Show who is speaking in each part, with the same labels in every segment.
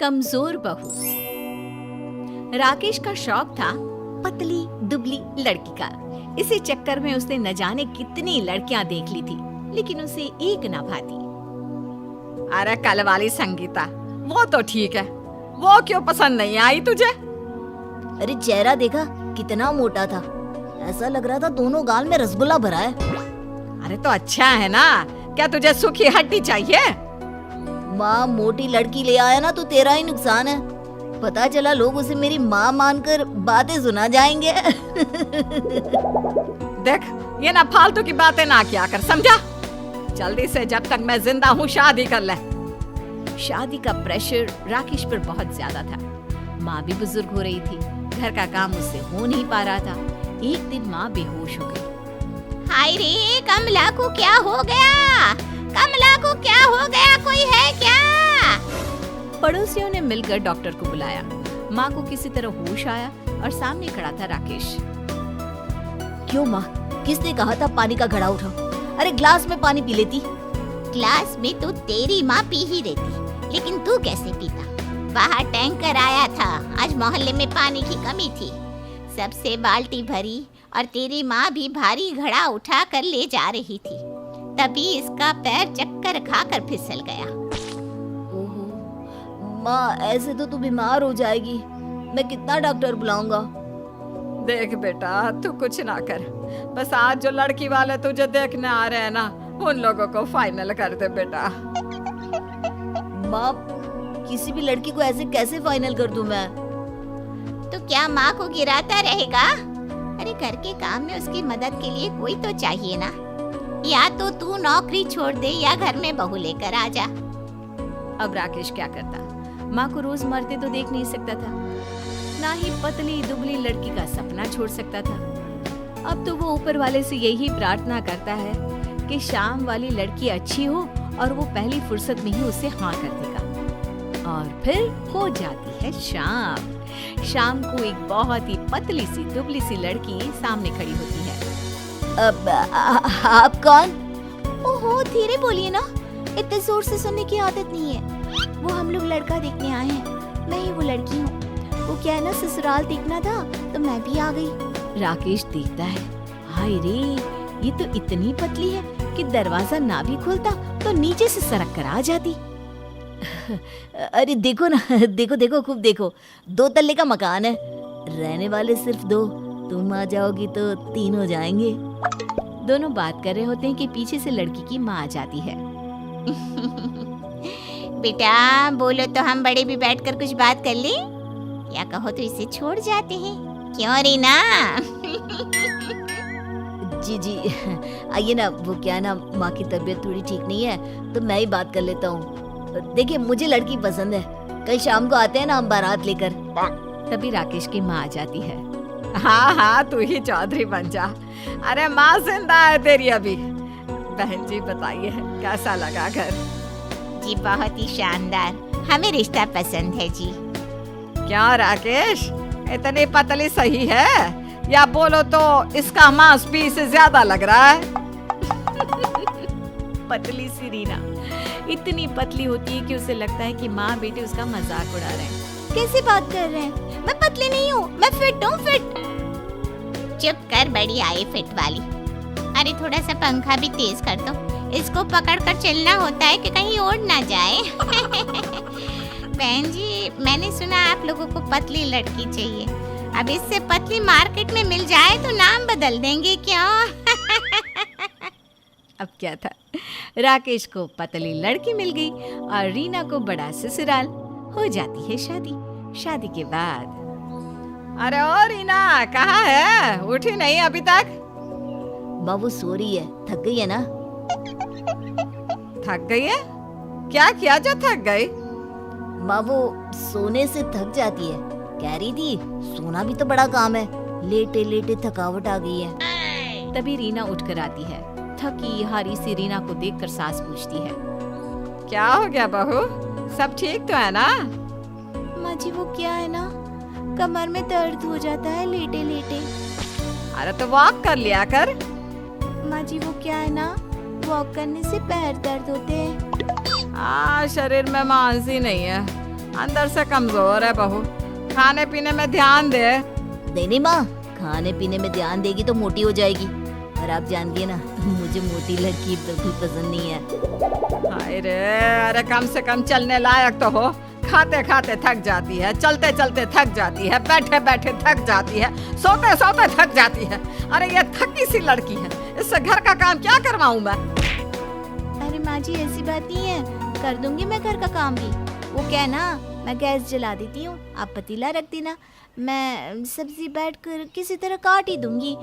Speaker 1: कमजोर बहू। राकेश का शौक था पतली दुबली लड़की का। इसी चक्कर में उसने न जाने कितनी लड़कियां देख ली थी, लेकिन उसे एक ना भाती।
Speaker 2: अरे कल वाली संगीता वो तो ठीक है, वो क्यों पसंद नहीं आई तुझे?
Speaker 3: अरे चेहरा देखा कितना मोटा था, ऐसा लग रहा था दोनों गाल में रसगुल्ला भरा है।
Speaker 2: अरे तो अच्छा है ना, क्या तुझे सूखी हड्डी चाहिए?
Speaker 3: माँ मोटी लड़की ले आया ना तो तेरा ही नुकसान है। पता चला लोग उसे मेरी माँ मानकर बातें सुना जाएंगे।
Speaker 2: देख ये ना फालतू की बातें ना किया कर, समझा? जल्दी से जब तक मैं जिंदा हूँ शादी कर ले।
Speaker 1: शादी का प्रेशर राकेश पर बहुत ज्यादा था। माँ भी बुजुर्ग हो रही थी, घर का काम उससे हो नहीं पा रहा था। एक दिन माँ बेहोश हो गई।
Speaker 4: हाय रे कमला को क्या हो गया? कमला को क्या हो गया? कोई है क्या?
Speaker 1: पड़ोसियों ने मिलकर डॉक्टर को बुलाया। माँ को किसी तरह होश आया और सामने खड़ा था राकेश।
Speaker 3: क्यों माँ, किसने कहा था पानी का घड़ा उठाओ? अरे ग्लास में पानी पी लेती।
Speaker 4: ग्लास में तो तेरी माँ पी ही रहती, लेकिन तू कैसे पीता? बाहर टैंकर आया था, आज मोहल्ले में पानी की कमी थी, सबसे बाल्टी भरी और तेरी माँ भी भारी घड़ा उठा कर ले जा रही थी, तभी इसका पैर चक्कर खाकर फिसल गया।
Speaker 3: ओहो माँ, ऐसे तो तू बीमार हो जाएगी। मैं कितना डॉक्टर बुलाऊंगा?
Speaker 2: देख बेटा तू कुछ ना कर, बस आज जो लड़की वाले तुझे देखने आ रहे हैं ना, उन लोगों को फाइनल कर दे बेटा।
Speaker 3: माँ किसी भी लड़की को ऐसे कैसे फाइनल कर दूं मैं?
Speaker 4: तो क्या माँ को गिराता रहेगा? अरे घर के काम में उसकी मदद के लिए कोई तो चाहिए ना। या तो तू नौकरी छोड़ दे या घर में बहू लेकर आ जा।
Speaker 1: अब राकेश क्या करता? माँ को रोज मरते तो देख नहीं सकता था, ना ही पतली दुबली लड़की का सपना छोड़ सकता था। अब तो वो ऊपर वाले से यही प्रार्थना करता है कि शाम वाली लड़की अच्छी हो और वो पहली फुर्सत में ही उसे हाँ कर देगा। और फिर हो जाती है शाम। शाम को एक बहुत ही पतली सी दुबली सी लड़की सामने खड़ी होती है।
Speaker 3: अब आप कौन?
Speaker 4: ओहो धीरे बोलिए ना, इतने जोर से सुनने की आदत नहीं है। वो हम लोग लड़का देखने आए हैं, मैं ही वो लड़की हूँ। वो क्या है ना, ससुराल देखना था तो मैं भी आ गई।
Speaker 1: राकेश देखता है, हाय रे ये तो इतनी पतली है कि दरवाजा ना भी खुलता तो नीचे से सरक कर आ जाती।
Speaker 3: अरे देखो ना, देखो देखो खूब देखो, 2 तल्ले का मकान है, रहने वाले सिर्फ 2, तुम आ जाओगी तो 3 हो जाएंगे।
Speaker 1: दोनों बात कर रहे होते हैं कि पीछे से लड़की की माँ आ जाती है।
Speaker 4: बेटा बोलो तो हम बड़े भी बैठकर कुछ बात कर ले, या कहो तो इसे छोड़ जाते हैं, क्यों रीना?
Speaker 3: जी जी आइए ना। वो क्या है ना, माँ की तबीयत थोड़ी ठीक नहीं है तो मैं ही बात कर लेता हूँ। देखिए मुझे लड़की पसंद है, कल शाम को आते हैं ना हम बारात लेकर।
Speaker 1: तभी राकेश की माँ आ जाती है।
Speaker 2: हाँ हाँ तू ही चौधरी बन जा। अरे माँ जिंदा है तेरी अभी। बहन जी बताइए कैसा लगा घर?
Speaker 4: जी बहुत ही शानदार, हमें रिश्ता पसंद है जी।
Speaker 2: क्या राकेश इतनी पतली सही है, या बोलो तो इसका मांस पीस से ज्यादा लग रहा है?
Speaker 1: पतली सी रीना इतनी पतली होती है कि उसे लगता है कि माँ बेटे उसका मजाक उड़ा रहे हैं।
Speaker 4: कैसे बात कर रहे हैं? मैं पतली नहीं हूँ, मैं फिट हूँ, फिट। चुप कर बड़ी आई फिट वाली। अरे थोड़ा सा पंखा भी तेज कर दो, इसको पकड़ कर चलना होता है कि कहीं उड़ ना जाए। बहन जी मैंने सुना आप लोगों को पतली लड़की चाहिए, अब इससे पतली मार्केट में मिल जाए तो नाम बदल देंगे क्या?
Speaker 1: अब क्या था, राकेश को पतली लड़की मिल गई और रीना को बड़ा ससुराल। हो जाती है शादी। शादी के बाद
Speaker 2: अरे ओ रीना कहाँ है? उठी नहीं अभी तक?
Speaker 3: माँ वो सो रही है, थक गई है ना।
Speaker 2: थक गई है? क्या किया जो थक गई?
Speaker 3: माँ वो सोने से थक जाती है, कह रही थी सोना भी तो बड़ा काम है, लेटे लेटे थकावट आ गई है।
Speaker 1: तभी रीना उठकर आती है। थकी हारी सी रीना को देखकर सास पूछती है,
Speaker 2: क्या हो गया बहू, सब ठीक तो है ना?
Speaker 4: माँ जी वो क्या है ना, कमर में दर्द हो जाता है लेटे लेटे।
Speaker 2: अरे तो वॉक कर लिया कर।
Speaker 4: माँ जी वो क्या है ना, वॉक करने से पैर दर्द होते हैं।
Speaker 2: शरीर में मांस ही नहीं है, अंदर से कमजोर है बहू, खाने पीने में ध्यान दे।
Speaker 3: नहीं माँ, खाने पीने में ध्यान देगी तो मोटी हो जाएगी, और आप जानती है ना मुझे मोटी लड़की बिल्कुल पसंद नहीं है।
Speaker 2: हाय रे, अरे कम से कम चलने लायक तो हो। खाते खाते थक जाती है, चलते चलते थक जाती है, बैठे बैठे थक जाती है, सोते सोते थक जाती है। अरे ये थकी सी लड़की है, इससे घर का काम क्या करवाऊं मैं?
Speaker 1: अरे माँ जी ऐसी बात नहीं है, कर दूंगी मैं घर का काम भी। वो क्या है ना, मैं गैस जला देती हूँ, आप पतीला रख देना, मैं सब्जी बैठकर किसी तरह काट ही दूंगी,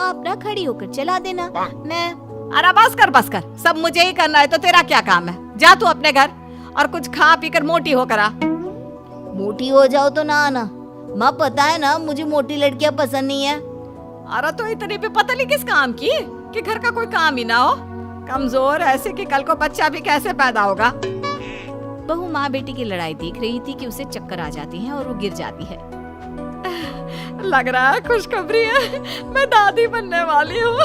Speaker 1: आप ना खड़ी होकर चला देना। मैं
Speaker 2: अरे बस कर, सब मुझे ही करना है तो तेरा क्या काम है? जा तू अपने घर और कुछ खा पी कर मोटी होकर आ।
Speaker 3: मोटी हो जाओ तो ना आना माँ, पता है ना मुझे मोटी लड़कियां पसंद नहीं है।
Speaker 2: अरे तो इतनी भी पतली किस काम की कि घर का कोई काम ही ना हो? कमजोर ऐसे कि कल को बच्चा भी कैसे पैदा होगा?
Speaker 1: बहू माँ बेटी की लड़ाई देख रही थी कि उसे चक्कर आ जाती है और वो गिर जाती है।
Speaker 2: लग रहा है खुशखबरी है, मैं दादी बनने वाली हूँ।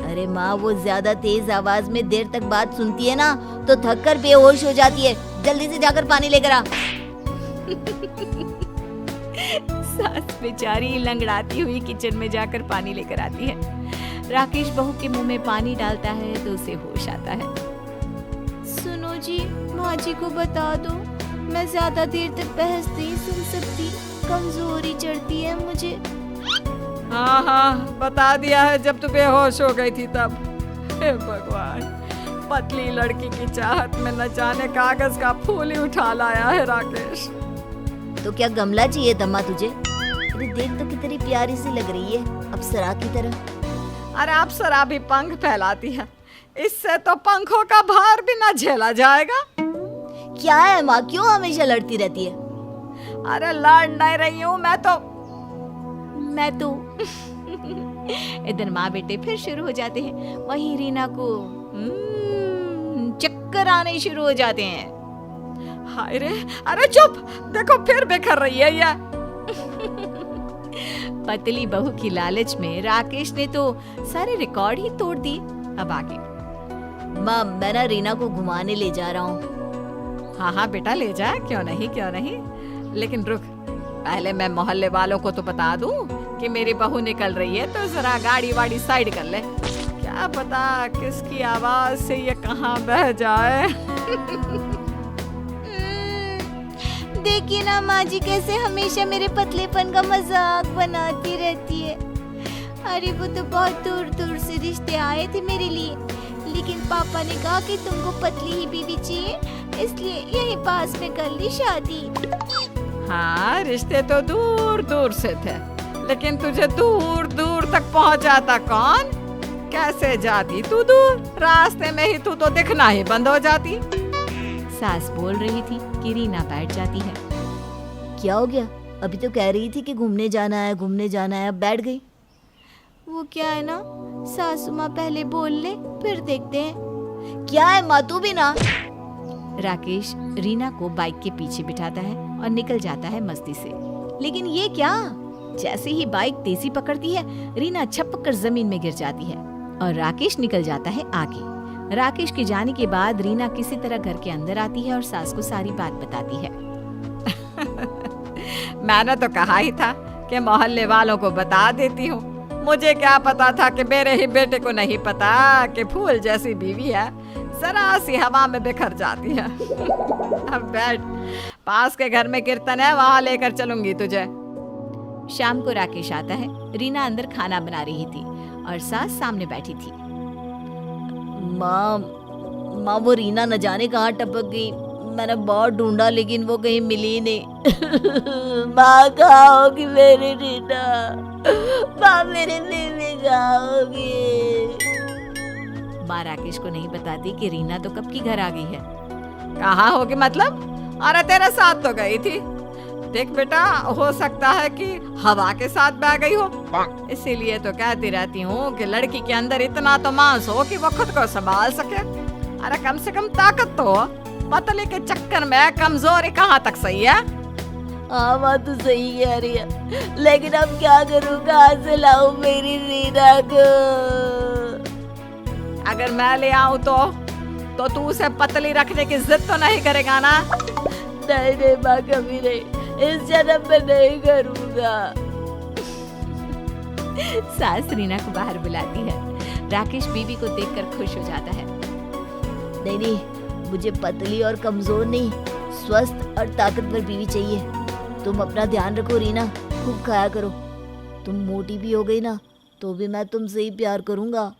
Speaker 3: अरे माँ, वो ज्यादा तेज आवाज में देर तक बात सुनती है ना तो थक कर बेहोश हो जाती है। जल्दी से जाकर पानी लेकर आ।
Speaker 1: सास बेचारी लंगड़ाती हुई किचन में जाकर पानी लेकर आती है। राकेश बहू के मुंह में पानी डालता है तो उसे होश आता है। सुनो जी, माँ जी को बता दो, मैं ज्यादा देर तक बहस नहीं सुन सकती, कमजोरी चढ़ती है मुझे।
Speaker 2: हाँ, बता दिया है जब तू बेहोश हो गई थी तब। हे भगवान, पतली लड़की की चाहत में न जाने कागज का फूल ही उठा लाया है राकेश।
Speaker 3: तो क्या गमला चाहिए था माँ तुझे? अरे देख तो कितनी प्यारी सी लग रही है, अप्सरा की तरह।
Speaker 2: अरे अप्सरा भी पंख फैलाती है, इससे तो पंखों का भार भी न झेला जाएगा।
Speaker 3: क्या है माँ, क्यों हमेशा लड़ती रहती है?
Speaker 2: अरे लड़ नहीं रही हूँ मैं तो
Speaker 1: इधर माँ बेटे फिर शुरू हो जाते हैं। वहीं रीना को चक्कर आने शुरू हो जाते हैं।
Speaker 2: हाय रे, अरे चुप, देखो फिर बिखर रही है ये।
Speaker 1: पतली बहू की लालच में राकेश ने तो सारे रिकॉर्ड ही तोड़ दिए। अब आगे।
Speaker 3: माँ, मैं ना रीना को घुमाने ले जा रहा हूँ।
Speaker 2: हाँ बेटा ले जा, क्यों नहीं। लेकिन रुक, पहले मैं मोहल्ले वालों को तो बता दूं कि मेरी बहू निकल रही है, तो जरा गाड़ी वाड़ी साइड कर ले। क्या पता किसकी आवाज से ये कहाँ बह जाए।
Speaker 1: देखिए ना माँ जी कैसे हमेशा मेरे पतलेपन का मजाक बनाती रहती है। अरे वो तो बहुत दूर दूर से रिश्ते आए थे मेरे लिए, लेकिन पापा ने कहा कि तुमको पतली ही बीवी चाहिए, इसलिए यहीं पास में कर ली शादी।
Speaker 2: हाँ, रिश्ते तो दूर दूर से थे, लेकिन तुझे दूर दूर तक पहुंचाता कौन? कैसे जाती तू दूर? रास्ते में ही तू तो दिखना ही बंद हो जाती।
Speaker 1: सास बोल रही थी कि रीना बैठ जाती है।
Speaker 3: क्या हो गया? अभी तो कह रही थी कि घूमने जाना है, अब बैठ गई।
Speaker 1: वो क्या है ना, सासू माँ पहले बोल ले फिर देखते हैं।
Speaker 3: क्या है माँ, तू भी ना।
Speaker 1: राकेश रीना को बाइक के पीछे बिठाता है और निकल जाता है मस्ती से। लेकिन ये क्या, जैसे ही बाइक तेजी पकड़ती है, रीना छपक कर जमीन में गिर जाती है और राकेश निकल जाता है आगे। राकेश के जाने के बाद रीना किसी तरह घर के अंदर आती है और सास को सारी बात बताती है।
Speaker 2: मैंने तो कहा ही था कि मोहल्ले वालों को बता देती हूँ। मुझे क्या पता था कि मेरे ही बेटे को नहीं पता कि फूल जैसी बीवी है, जरा सी हवा में बिखर जाती है। अब बैठ, पास के घर में कीर्तन है, वहाँ लेकर चलूंगी तुझे।
Speaker 1: शाम को राकेश आता है। रीना अंदर खाना बना रही थी और सास सामने बैठी थी।
Speaker 3: माँ, वो रीना न जाने कहाँ टपक गई। मैंने बहुत ढूंढा लेकिन वो कहीं मिली नहीं। माँ, कहाँ होगी मेरी रीना? माँ, मेरे लिए कहाँ होगी?
Speaker 1: माँ राकेश को नहीं बताती कि रीना तो कब की घर आ गई है।
Speaker 2: कहाँ होगी मतलब? अरे तेरे साथ तो गई थी। देख बेटा, हो सकता है कि हवा के साथ बह गई हो, इसीलिए तो कहती रहती हूँ कि लड़की के अंदर इतना तो मांस हो कि वो खुद को संभाल सके। अरे कम से कम ताकत तो हो। पतले के चक्कर में कमजोरी कहाँ तक सही है?
Speaker 3: हाँ, बात तो सही कह रही है, लेकिन अब क्या करूँ, कहाँ से लाऊं मेरी रीना को?
Speaker 2: अगर मैं ले आऊँ तो तो तू उसे पतली रखने की जिद तो नहीं करेगा ना?
Speaker 3: नहीं नहीं माँ, कभी नहीं, इस जन्म में नहीं करूँगा।
Speaker 1: सास रीना को बाहर बुलाती है। राकेश बीवी को देखकर खुश हो जाता है।
Speaker 3: नहीं नहीं, मुझे पतली और कमजोर नहीं, स्वस्थ और ताकतवर बीवी चाहिए। तुम अपना ध्यान रखो रीना, खूब खाया करो। तुम मोटी भी हो गई ना तो भी मैं तुमसे ही प्यार करूँगा।